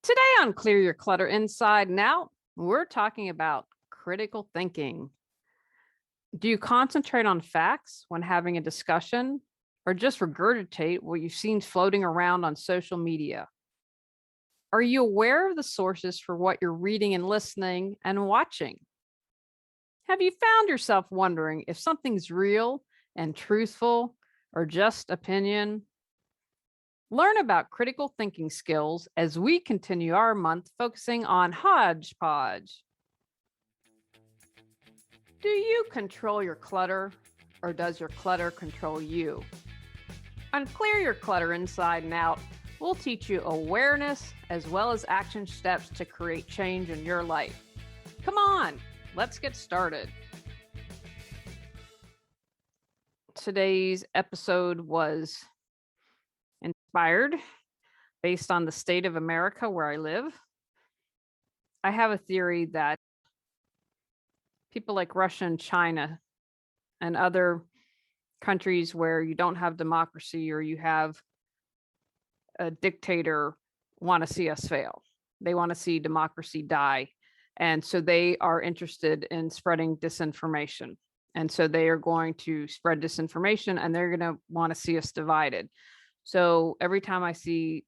Today on Clear Your Clutter Inside and Out, we're talking about critical thinking. Do you concentrate on facts when having a discussion or just regurgitate what you've seen floating around on social media? Are you aware of the sources for what you're reading and listening and watching? Have you found yourself wondering if something's real and truthful or just opinion? Learn about critical thinking skills as we continue our month focusing on hodgepodge. Do you control your clutter or does your clutter control you? On Clear Your Clutter Inside and Out, we'll teach you awareness as well as action steps to create change in your life. Come on, let's get started. Today's episode was inspired based on the state of America where I live. I have a theory that people like Russia and China and other countries where you don't have democracy or you have a dictator want to see us fail. They want to see democracy die. And so they are interested in spreading disinformation. And so they are going to spread disinformation and they're going to want to see us divided. So every time I see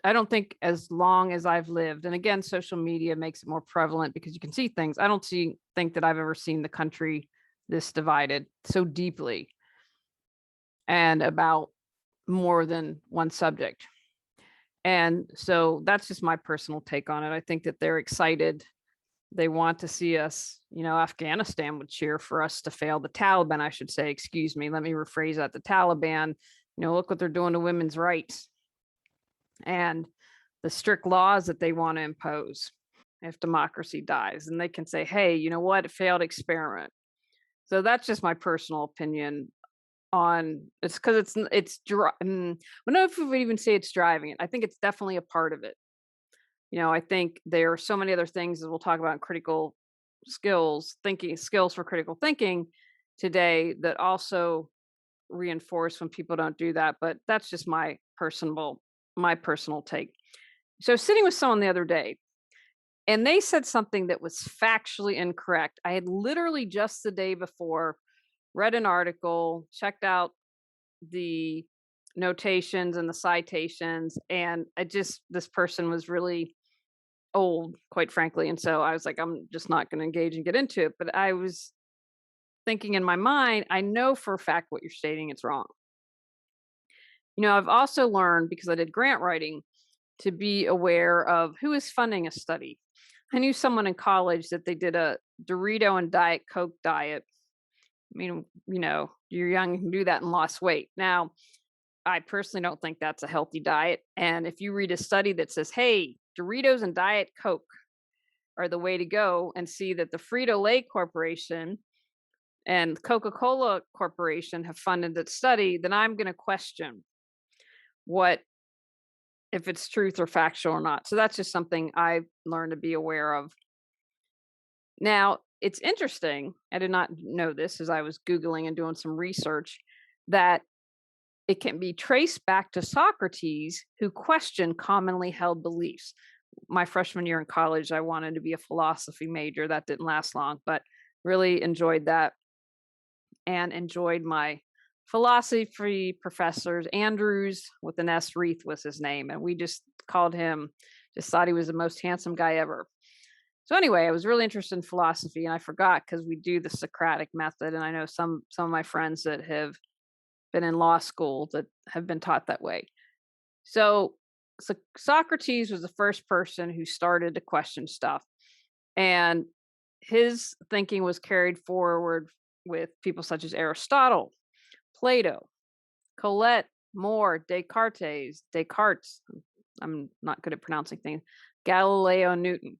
I don't think as long as I've lived, and again, social media makes it more prevalent because you can see things. I don't think that I've ever seen the country this divided so deeply and about more than one subject. And so that's just my personal take on it. I think that they're excited. They want to see us, Afghanistan would cheer for us to fail. The Taliban, I should say, excuse me, let me rephrase that. The Taliban, look what they're doing to women's rights and the strict laws that they want to impose if democracy dies. And they can say, hey, you know what? It failed experiment. So that's just my personal opinion on it's because I don't know if we would even say it's driving it. I think it's definitely a part of it. I think there are so many other things that we'll talk about in critical skills for critical thinking today that also reinforce when people don't do that. But that's just my personal take. So sitting with someone the other day, and they said something that was factually incorrect. I had literally just the day before read an article, checked out the notations and the citations, and this person was really old, quite frankly. And so I was like, I'm just not going to engage and get into it. But I was thinking in my mind, I know for a fact what you're stating, it's wrong. I've also learned because I did grant writing to be aware of who is funding a study. I knew someone in college that they did a Dorito and Diet Coke diet. I mean, you're young, you can do that and lost weight. Now, I personally don't think that's a healthy diet. And if you read a study that says, hey, Doritos and Diet Coke are the way to go, and see that the Frito-Lay Corporation and Coca-Cola Corporation have funded that study, then I'm going to question what if it's truth or factual or not. So that's just something I've learned to be aware of. Now, it's interesting. I did not know this as I was Googling and doing some research that it can be traced back to Socrates, who questioned commonly held beliefs. My freshman year in college, I wanted to be a philosophy major. That didn't last long, but really enjoyed that and enjoyed my philosophy professors. Andrews with an S, Reith was his name. And we just called him, just thought he was the most handsome guy ever. So anyway, I was really interested in philosophy, and I forgot because we do the Socratic method. And I know some of my friends that have been in law school that have been taught that way. So Socrates was the first person who started to question stuff. And his thinking was carried forward with people such as Aristotle, Plato, Colette, More, Descartes, I'm not good at pronouncing things, Galileo, Newton.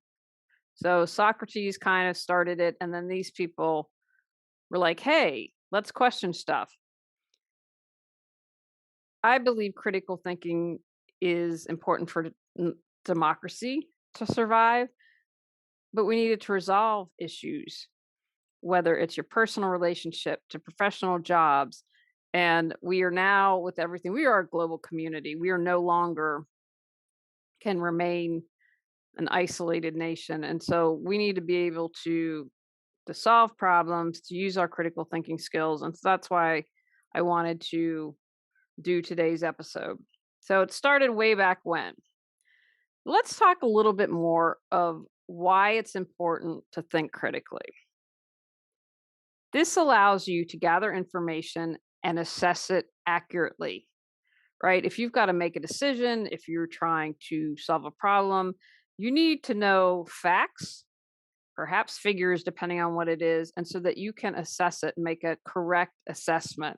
So Socrates kind of started it, and then these people were like, hey, let's question stuff. I believe critical thinking is important for democracy to survive, but we needed to resolve issues, whether it's your personal relationship to professional jobs. And we are now, with everything, we are a global community. We are no longer can remain an isolated nation. And so we need to be able to solve problems, to use our critical thinking skills. And so that's why I wanted to do today's episode. So it started way back when. Let's talk a little bit more of why it's important to think critically. This allows you to gather information and assess it accurately, right? If you've got to make a decision, if you're trying to solve a problem, you need to know facts, perhaps figures, depending on what it is, and so that you can assess it and make a correct assessment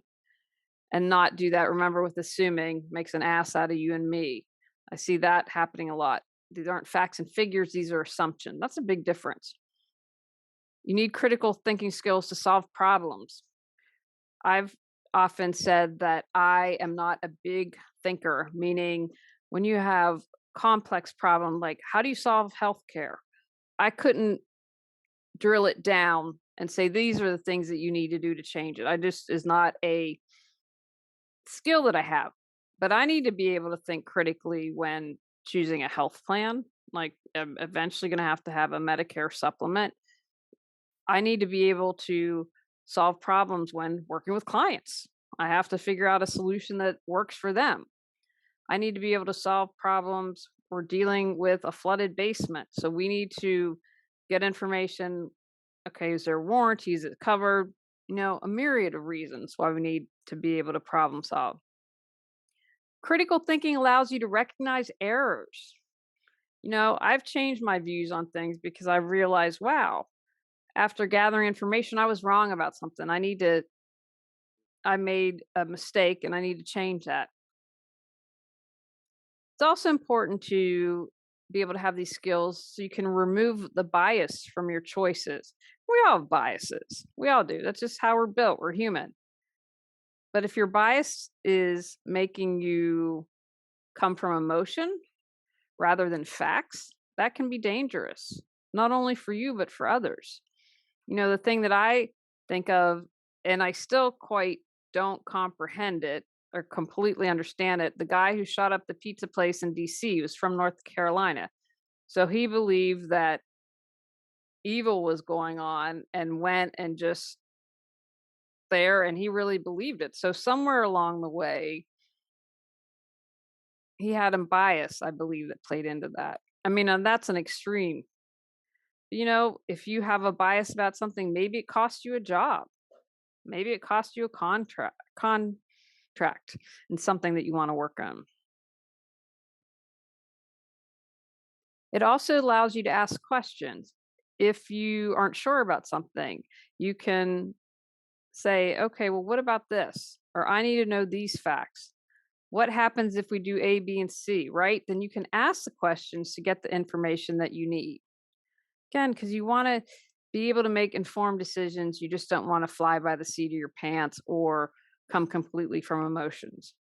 and not do that. Remember, with assuming makes an ass out of you and me. I see that happening a lot. These aren't facts and figures, these are assumptions. That's a big difference. You need critical thinking skills to solve problems. I've often said that I am not a big thinker, meaning when you have complex problem like how do you solve healthcare? I couldn't drill it down and say these are the things that you need to do to change it. I just is not a skill that I have. But I need to be able to think critically when choosing a health plan. Like I'm eventually going to have a Medicare supplement. I need to be able to solve problems when working with clients. I have to figure out a solution that works for them. I need to be able to solve problems. We're dealing with a flooded basement. So we need to get information. Okay, is there warranty? Is it covered? A myriad of reasons why we need to be able to problem solve. Critical thinking allows you to recognize errors. I've changed my views on things because I realized, wow, after gathering information, I was wrong about something. I made a mistake and I need to change that. It's also important to be able to have these skills so you can remove the bias from your choices. We all have biases. We all do. That's just how we're built. We're human. But if your bias is making you come from emotion rather than facts, that can be dangerous, not only for you, but for others. The thing that I think of, and I still quite don't comprehend it or completely understand it. The guy who shot up the pizza place in DC was from North Carolina. So he believed that evil was going on and went and just there, and he really believed it. So somewhere along the way, he had a bias, I believe, that played into that. I mean, and that's an extreme. If you have a bias about something, maybe it cost you a job. Maybe it cost you a contract in something that you want to work on. It also allows you to ask questions. If you aren't sure about something, you can say, okay, well, what about this? Or I need to know these facts. What happens if we do A, B, and C, right? Then you can ask the questions to get the information that you need. Again, because you want to be able to make informed decisions. You just don't want to fly by the seat of your pants or come completely from emotions.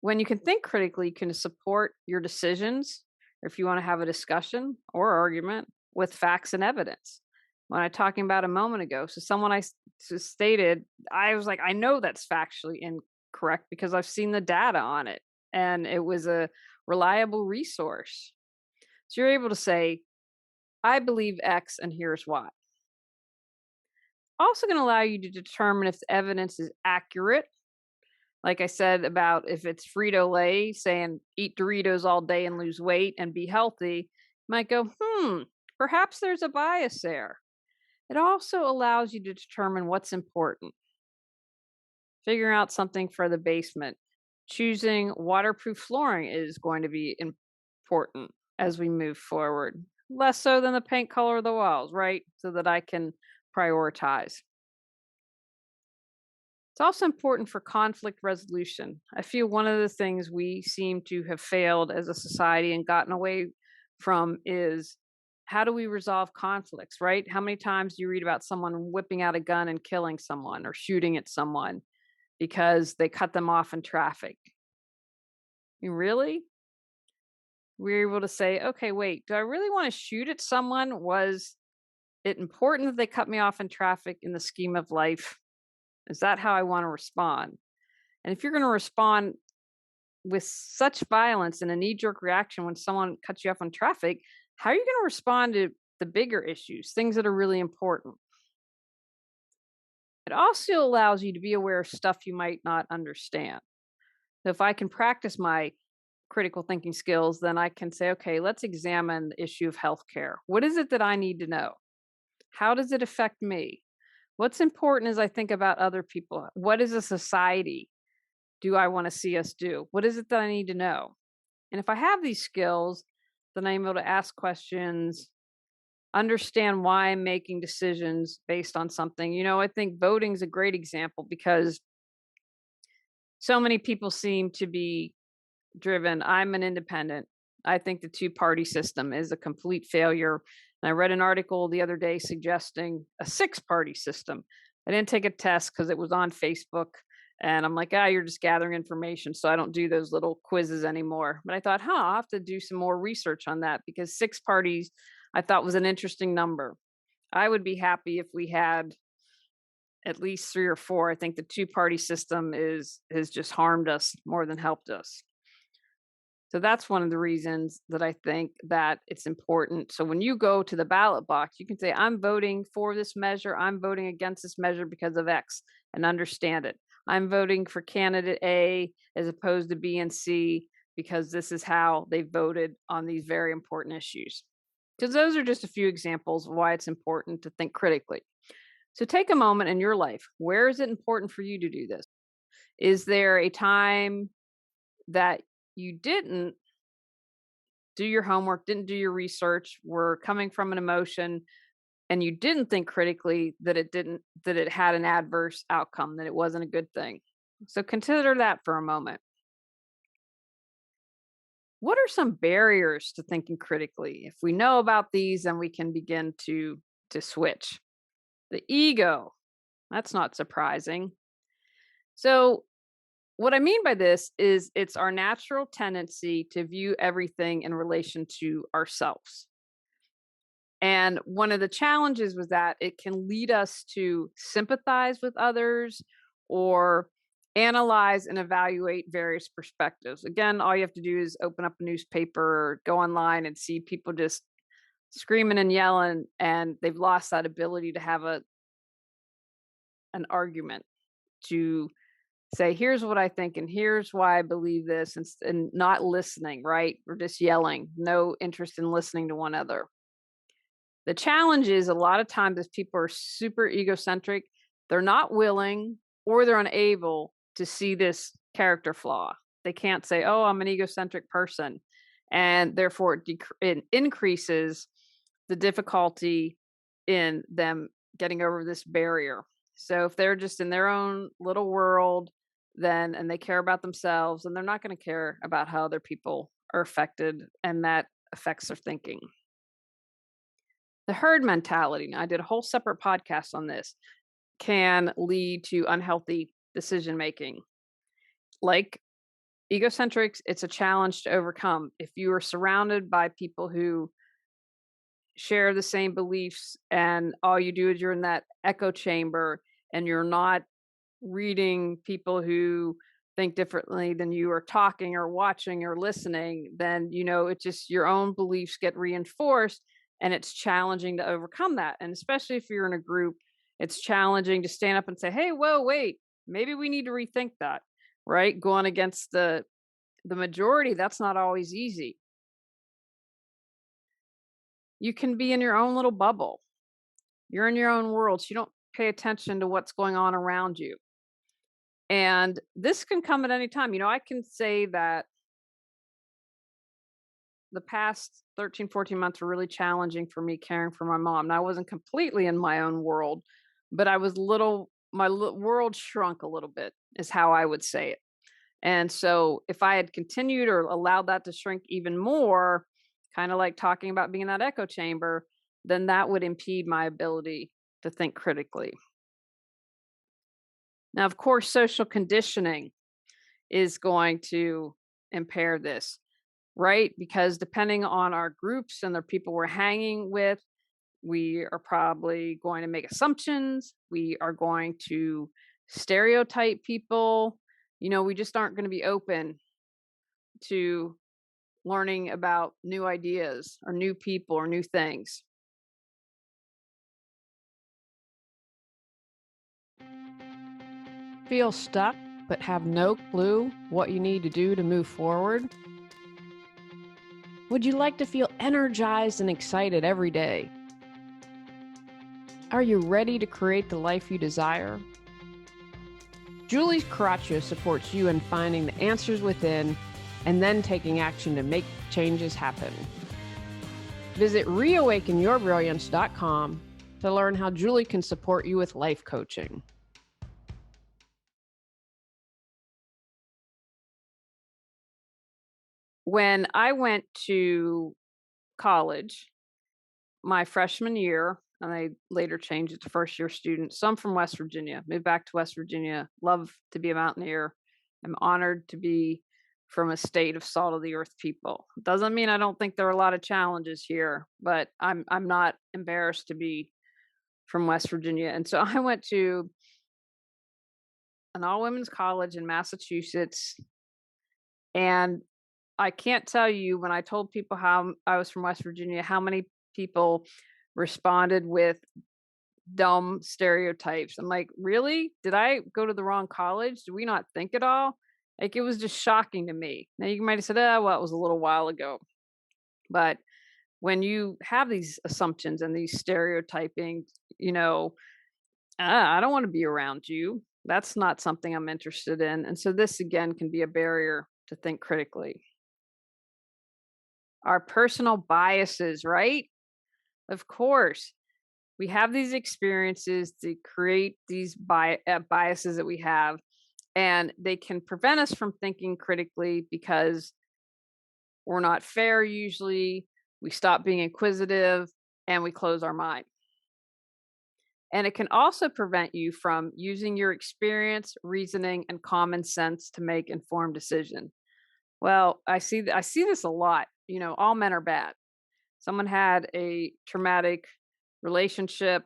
When you can think critically, you can support your decisions, or if you want to have a discussion or argument with facts and evidence. When I talking about a moment ago, so someone stated, I was like, I know that's factually incorrect because I've seen the data on it, and it was a reliable resource. So you're able to say, I believe X, and here's why. Also, going to allow you to determine if the evidence is accurate. Like I said, about if it's Frito Lay saying eat Doritos all day and lose weight and be healthy, you might go, perhaps there's a bias there. It also allows you to determine what's important. Figuring out something for the basement. Choosing waterproof flooring is going to be important as we move forward. Less so than the paint color of the walls, right? So that I can prioritize. It's also important for conflict resolution. I feel one of the things we seem to have failed as a society and gotten away from is how do we resolve conflicts, right? How many times do you read about someone whipping out a gun and killing someone or shooting at someone because they cut them off in traffic? Really? We're able to say, okay, wait, do I really want to shoot at someone? Was it important that they cut me off in traffic in the scheme of life? Is that how I want to respond? And if you're going to respond with such violence and a knee jerk reaction when someone cuts you off on traffic, how are you going to respond to the bigger issues, things that are really important? It also allows you to be aware of stuff you might not understand. So if I can practice my critical thinking skills, then I can say, okay, let's examine the issue of healthcare. What is it that I need to know? How does it affect me? What's important as I think about other people? What is a society do I want to see us do? What is it that I need to know? And if I have these skills, then I'm able to ask questions, understand why I'm making decisions based on something. I think voting is a great example because so many people seem to be driven. I'm an independent. I think the two-party system is a complete failure. And I read an article the other day suggesting a six-party system. I didn't take a test because it was on Facebook. And I'm like, you're just gathering information. So I don't do those little quizzes anymore. But I thought, I'll have to do some more research on that because six parties I thought was an interesting number. I would be happy if we had at least three or four. I think the two-party system has just harmed us more than helped us. So that's one of the reasons that I think that it's important. So when you go to the ballot box, you can say, I'm voting for this measure. I'm voting against this measure because of X, and understand it. I'm voting for candidate A as opposed to B and C because this is how they voted on these very important issues. Because those are just a few examples of why it's important to think critically. So take a moment in your life. Where is it important for you to do this? Is there a time that you didn't do your homework, didn't do your research, were coming from an emotion, and you didn't think critically that it had an adverse outcome, that it wasn't a good thing? So consider that for a moment. What are some barriers to thinking critically? If we know about these, then we can begin to switch. The ego, that's not surprising. So what I mean by this is it's our natural tendency to view everything in relation to ourselves. And one of the challenges was that it can lead us to sympathize with others or analyze and evaluate various perspectives. Again, all you have to do is open up a newspaper or go online and see people just screaming and yelling, and they've lost that ability to have an argument, to say, here's what I think and here's why I believe this, and not listening, right? We're just yelling, no interest in listening to one another. The challenge is a lot of times if people are super egocentric, they're not willing or they're unable to see this character flaw. They can't say, oh, I'm an egocentric person. And therefore, it increases the difficulty in them getting over this barrier. So if they're just in their own little world, then and they care about themselves, and they're not going to care about how other people are affected, and that affects their thinking. The herd mentality, now I did a whole separate podcast on this, can lead to unhealthy decision making. Like egocentrics, it's a challenge to overcome. If you are surrounded by people who share the same beliefs and all you do is you're in that echo chamber and you're not reading people who think differently than you, or talking or watching or listening, then it's just your own beliefs get reinforced, and it's challenging to overcome that. And especially if you're in a group, it's challenging to stand up and say, hey, whoa, wait, maybe we need to rethink that, right? Going against the majority, that's not always easy. You can be in your own little bubble. You're in your own world, so you don't pay attention to what's going on around you. And this can come at any time. I can say that the past 13, 14 months were really challenging for me caring for my mom. Now, I wasn't completely in my own world, but I was world shrunk a little bit, is how I would say it. And so if I had continued or allowed that to shrink even more, kind of like talking about being in that echo chamber, then that would impede my ability to think critically. Now, of course, social conditioning is going to impair this, right? Because depending on our groups and the people we're hanging with, we are probably going to make assumptions. We are going to stereotype people. We just aren't going to be open to learning about new ideas or new people or new things. Feel stuck but have no clue what you need to do to move forward? Would you like to feel energized and excited every day? Are you ready to create the life you desire? Julie Coraccio supports you in finding the answers within and then taking action to make changes happen. Visit reawakenyourbrilliance.com to learn how Julie can support you with life coaching. When I went to college, my freshman year, and I later changed it to first year student. So I'm from West Virginia, moved back to West Virginia, love to be a mountaineer. I'm honored to be from a state of salt of the earth people. Doesn't mean I don't think there are a lot of challenges here, but I'm not embarrassed to be from West Virginia. And so I went to an all women's college in Massachusetts, and I can't tell you when I told people how I was from West Virginia, how many people responded with dumb stereotypes. I'm like, really? Did I go to the wrong college? Do we not think at all? Like, it was just shocking to me. Now, you might have said, oh, well, it was a little while ago. But when you have these assumptions and these stereotyping, you know, I don't want to be around you. That's not something I'm interested in. And so, this again can be a barrier to think critically. Our personal biases, right? Of course, we have these experiences to create these biases that we have, and they can prevent us from thinking critically because we're not fair usually. We stop being inquisitive and we close our mind. And it can also prevent you from using your experience, reasoning, and common sense to make informed decision. Well, I see this a lot. All men are bad. Someone had a traumatic relationship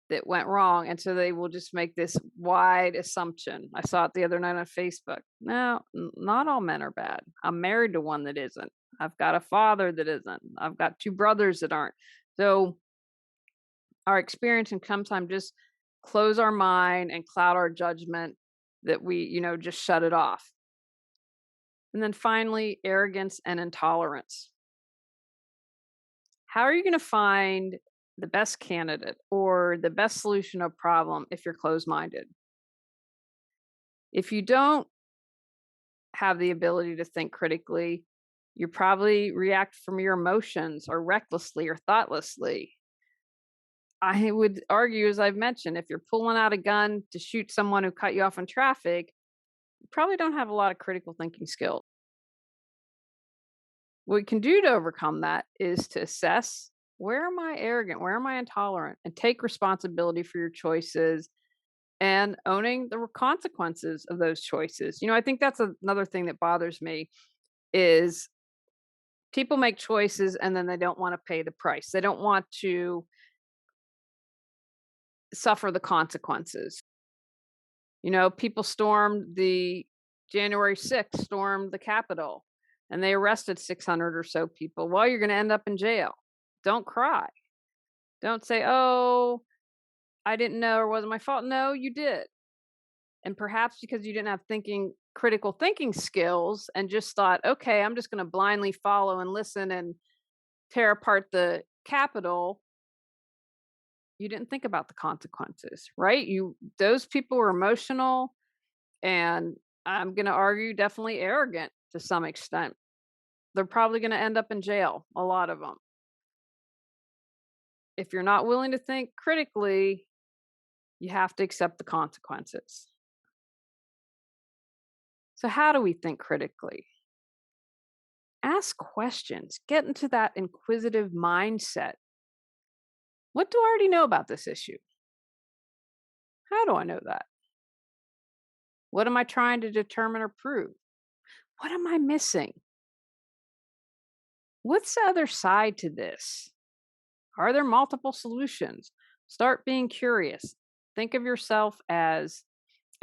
that went wrong, and so they will just make this wide assumption. I saw it the other night on Facebook. No, not all men are bad. I'm married to one that isn't. I've got a father that isn't. I've got two brothers that aren't. So our experience can sometimes just close our mind and cloud our judgment, that we, just shut it off. And then finally, arrogance and intolerance. How are you going to find the best candidate or the best solution to a problem if you're closed minded? If you don't have the ability to think critically, you probably react from your emotions or recklessly or thoughtlessly. I would argue, as I've mentioned, if you're pulling out a gun to shoot someone who cut you off in traffic, you probably don't have a lot of critical thinking skills. What we can do to overcome that is to assess, where am I arrogant? Where am I intolerant? And take responsibility for your choices and owning the consequences of those choices. I think that's another thing that bothers me is people make choices and then they don't want to pay the price. They don't want to suffer the consequences. People stormed the January 6th, stormed the Capitol, and they arrested 600 or so people. Well, you're going to end up in jail. Don't cry. Don't say, oh, I didn't know or wasn't my fault. No, you did. And perhaps because you didn't have critical thinking skills and just thought, okay, I'm just going to blindly follow and listen and tear apart the Capitol, you didn't think about the consequences, right? Those people were emotional, and I'm going to argue definitely arrogant to some extent. They're probably going to end up in jail, a lot of them. If you're not willing to think critically, you have to accept the consequences. So, how do we think critically? Ask questions, get into that inquisitive mindset. What do I already know about this issue? How do I know that? What am I trying to determine or prove? What am I missing? What's the other side to this? Are there multiple solutions? Start being curious. Think of yourself as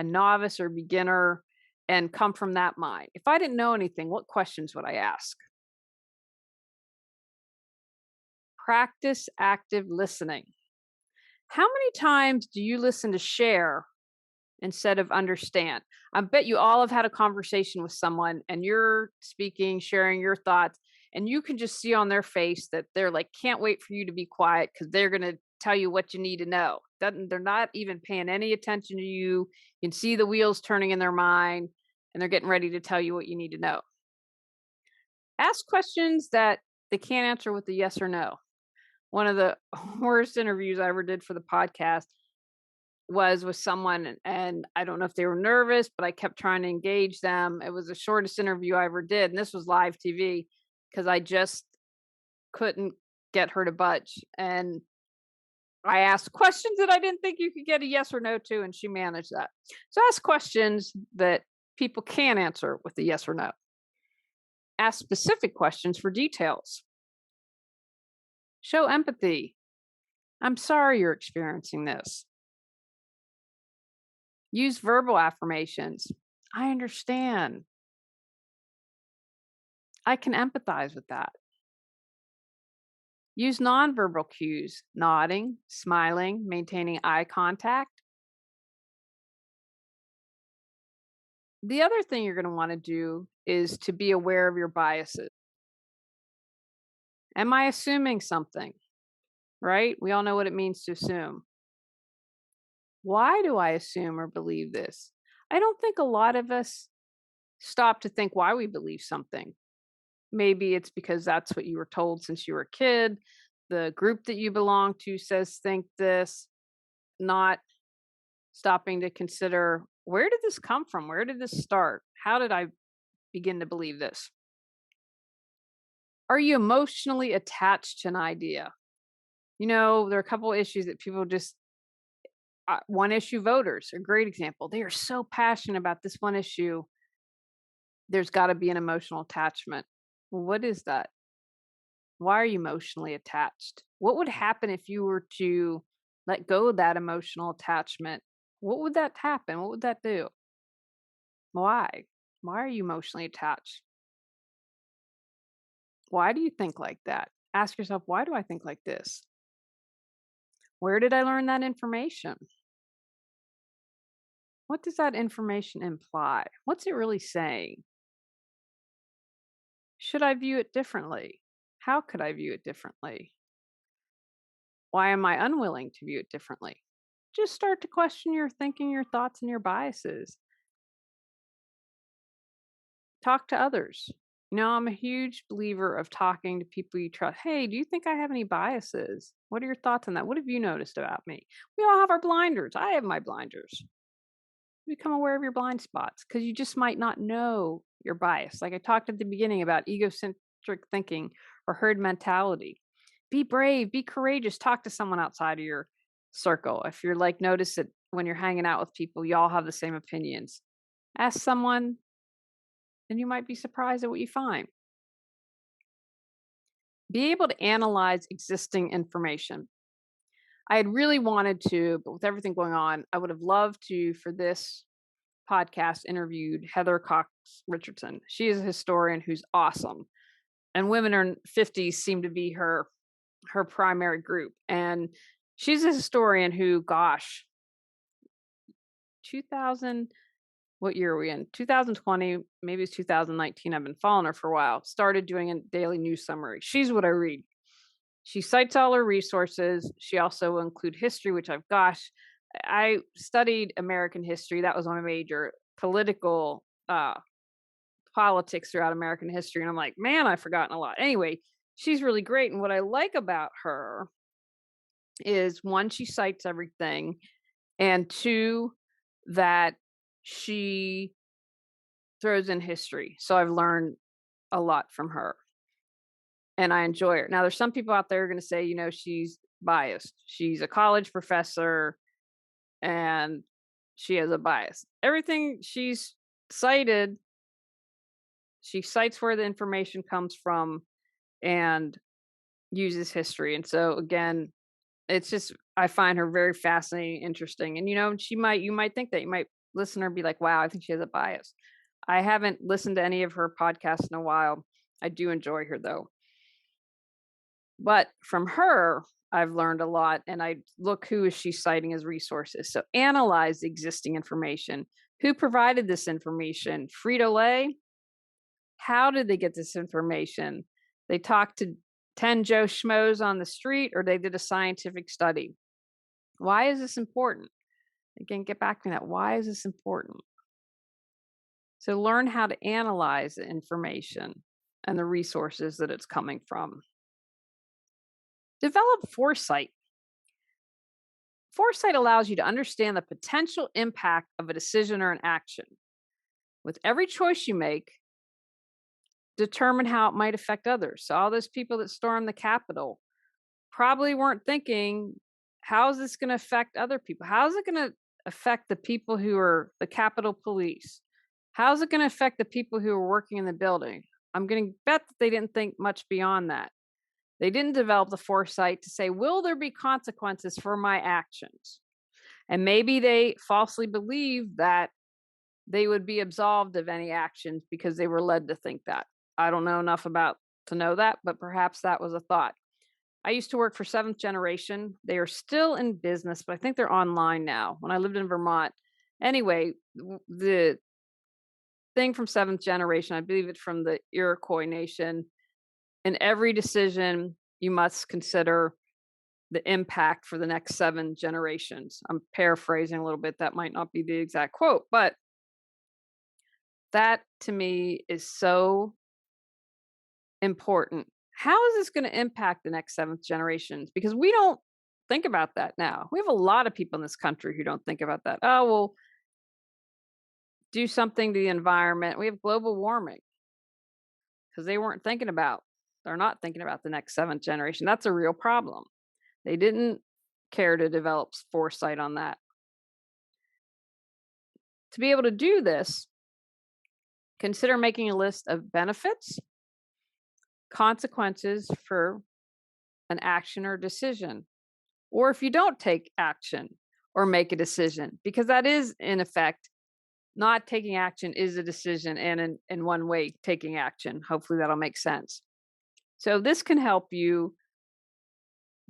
a novice or beginner and come from that mind. If I didn't know anything, what questions would I ask? Practice active listening. How many times do you listen to share instead of understand? I bet you all have had a conversation with someone and you're speaking, sharing your thoughts, and you can just see on their face that they're like, can't wait for you to be quiet because they're going to tell you what you need to know. They're not even paying any attention to you. You can see the wheels turning in their mind and they're getting ready to tell you what you need to know. Ask questions that they can't answer with a yes or no. One of the worst interviews I ever did for the podcast was with someone, and I don't know if they were nervous, but I kept trying to engage them. It was the shortest interview I ever did, and this was live TV because I just couldn't get her to budge. And I asked questions that I didn't think you could get a yes or no to, and she managed that. So ask questions that people can answer with a yes or no. Ask specific questions for details. Show empathy. I'm sorry you're experiencing this. Use verbal affirmations. I understand. I can empathize with that. Use nonverbal cues, nodding, smiling, maintaining eye contact. The other thing you're going to want to do is to be aware of your biases. Am I assuming something? Right? We all know what it means to assume. Why do I assume or believe this? I don't think a lot of us stop to think why we believe something. Maybe it's because that's what you were told since you were a kid. The group that you belong to says think this, not stopping to consider where did this come from? Where did this start? How did I begin to believe this? Are you emotionally attached to an idea? You know, there are a couple of issues that people just, one issue voters are a great example. They are so passionate about this one issue. There's got to be an emotional attachment. Well, what is that? Why are you emotionally attached? What would happen if you were to let go of that emotional attachment? What would that happen? What would that do? Why? Why are you emotionally attached? Why do you think like that? Ask yourself, why do I think like this? Where did I learn that information? What does that information imply? What's it really saying? Should I view it differently? How could I view it differently? Why am I unwilling to view it differently? Just start to question your thinking, your thoughts, and your biases. Talk to others. You know, I'm a huge believer of talking to people you trust. Hey, do you think I have any biases? What are your thoughts on that? What have you noticed about me? We all have our blinders. I have my blinders. Become aware of your blind spots because you just might not know your bias. Like I talked at the beginning about egocentric thinking or herd mentality. Be brave, be courageous, talk to someone outside of your circle. If you're like, notice that when you're hanging out with people, you all have the same opinions. Ask someone, and you might be surprised at what you find. Be able to analyze existing information. I had really wanted to, but with everything going on, I would have loved to, for this podcast, interviewed Heather Cox Richardson. She is a historian who's awesome. And women in 50s seem to be her primary group. And she's a historian who, gosh, 2000, what year are we in? 2020, maybe it's 2019. I've been following her for a while. Started doing a daily news summary. She's what I read. She cites all her resources. She also will include history, which I studied American history. That was my major, politics throughout American history. And I'm like, man, I've forgotten a lot. Anyway, she's really great. And what I like about her is one, she cites everything, and two, that she throws in history. So I've learned a lot from her and I enjoy her. Now, there's some people out there going to say, you know, she's biased. She's a college professor and she has a bias. Everything she's cited, she cites where the information comes from and uses history. And so, again, it's just, I find her very fascinating, interesting. And, you know, you might think that you might listen to her and be like, wow, I think she has a bias. I haven't listened to any of her podcasts in a while. I do enjoy her though. But from her, I've learned a lot and I look who is she citing as resources. So analyze the existing information. Who provided this information? Frito-Lay? How did they get this information? They talked to 10 Joe Schmoes on the street or they did a scientific study. Why is this important? Again, get back to that. Why is this important? So learn how to analyze the information and the resources that it's coming from. Develop foresight. Foresight allows you to understand the potential impact of a decision or an action. With every choice you make, determine how it might affect others. So all those people that stormed the Capitol probably weren't thinking, how is this going to affect other people? How is it going to affect the people who are the Capitol Police? How is it going to affect the people who are working in the building? I'm going to bet that they didn't think much beyond that. They didn't develop the foresight to say, will there be consequences for my actions? And maybe they falsely believed that they would be absolved of any actions because they were led to think that. I don't know enough about to know that, but perhaps that was a thought. I used to work for Seventh Generation. They are still in business, but I think they're online now. When I lived in Vermont, anyway, the thing from Seventh Generation, I believe it's from the Iroquois Nation. In every decision, you must consider the impact for the next 7 generations. I'm paraphrasing a little bit. That might not be the exact quote, but that to me is so important. How is this going to impact the next 7th generations? Because we don't think about that now. We have a lot of people in this country who don't think about that. Oh, well, do something to the environment. We have global warming because they're not thinking about the next 7th generation. That's a real problem. They didn't care to develop foresight on that. To be able to do this, consider making a list of benefits, consequences for an action or decision, or if you don't take action or make a decision, because that is, in effect, not taking action is a decision, and in one way, taking action. Hopefully, that'll make sense. So, this can help you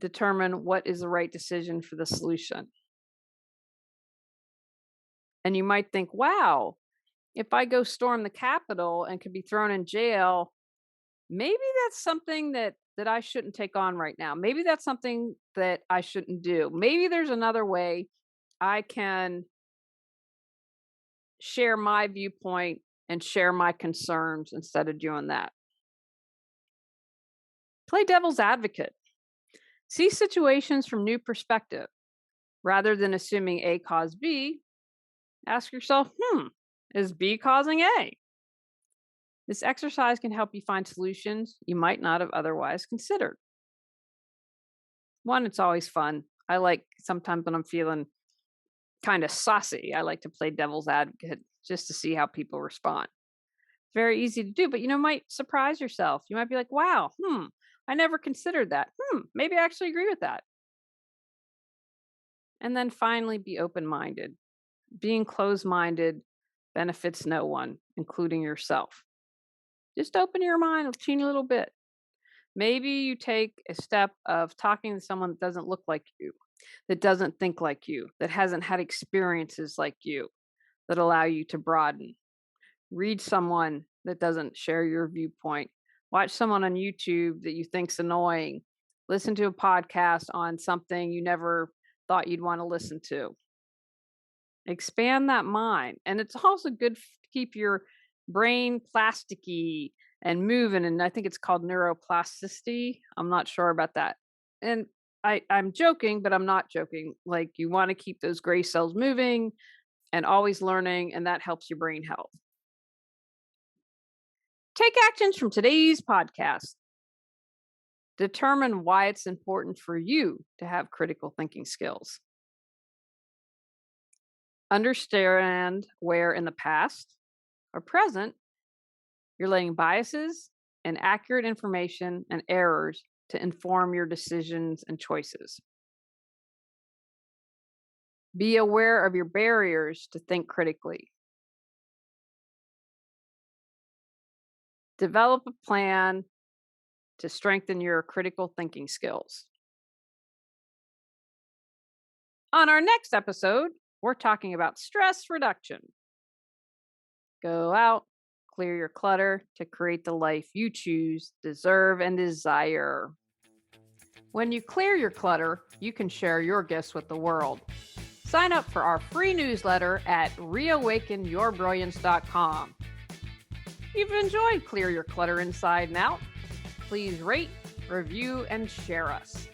determine what is the right decision for the solution. And you might think, wow, if I go storm the Capitol and could be thrown in jail, maybe that's something that I shouldn't take on right now. Maybe that's something that I shouldn't do. Maybe there's another way I can share my viewpoint and share my concerns instead of doing that. Play devil's advocate. See situations from new perspective. Rather than assuming A caused B, ask yourself, is B causing A? This exercise can help you find solutions you might not have otherwise considered. One, it's always fun. I like sometimes when I'm feeling kind of saucy, I like to play devil's advocate just to see how people respond. It's very easy to do, but might surprise yourself. You might be like, wow, I never considered that. Maybe I actually agree with that. And then finally, be open minded. Being closed minded benefits no one, including yourself. Just open your mind a teeny little bit. Maybe you take a step of talking to someone that doesn't look like you, that doesn't think like you, that hasn't had experiences like you, that allow you to broaden. Read someone that doesn't share your viewpoint. Watch someone on YouTube that you think's annoying. Listen to a podcast on something you never thought you'd want to listen to. Expand that mind. And it's also good to keep your brain plasticky and moving. And I think it's called neuroplasticity. I'm not sure about that. And I'm joking, but I'm not joking. Like, you want to keep those gray cells moving and always learning, and that helps your brain health. Take actions from today's podcast. Determine why it's important for you to have critical thinking skills. Understand where in the past or present you're letting biases, inaccurate information, and errors to inform your decisions and choices. Be aware of your barriers to think critically. Develop a plan to strengthen your critical thinking skills. On our next episode, we're talking about stress reduction. Go out, clear your clutter to create the life you choose, deserve, and desire. When you clear your clutter, you can share your gifts with the world. Sign up for our free newsletter at reawakenyourbrilliance.com. If you've enjoyed Clear Your Clutter Inside and Out, please rate, review, and share us.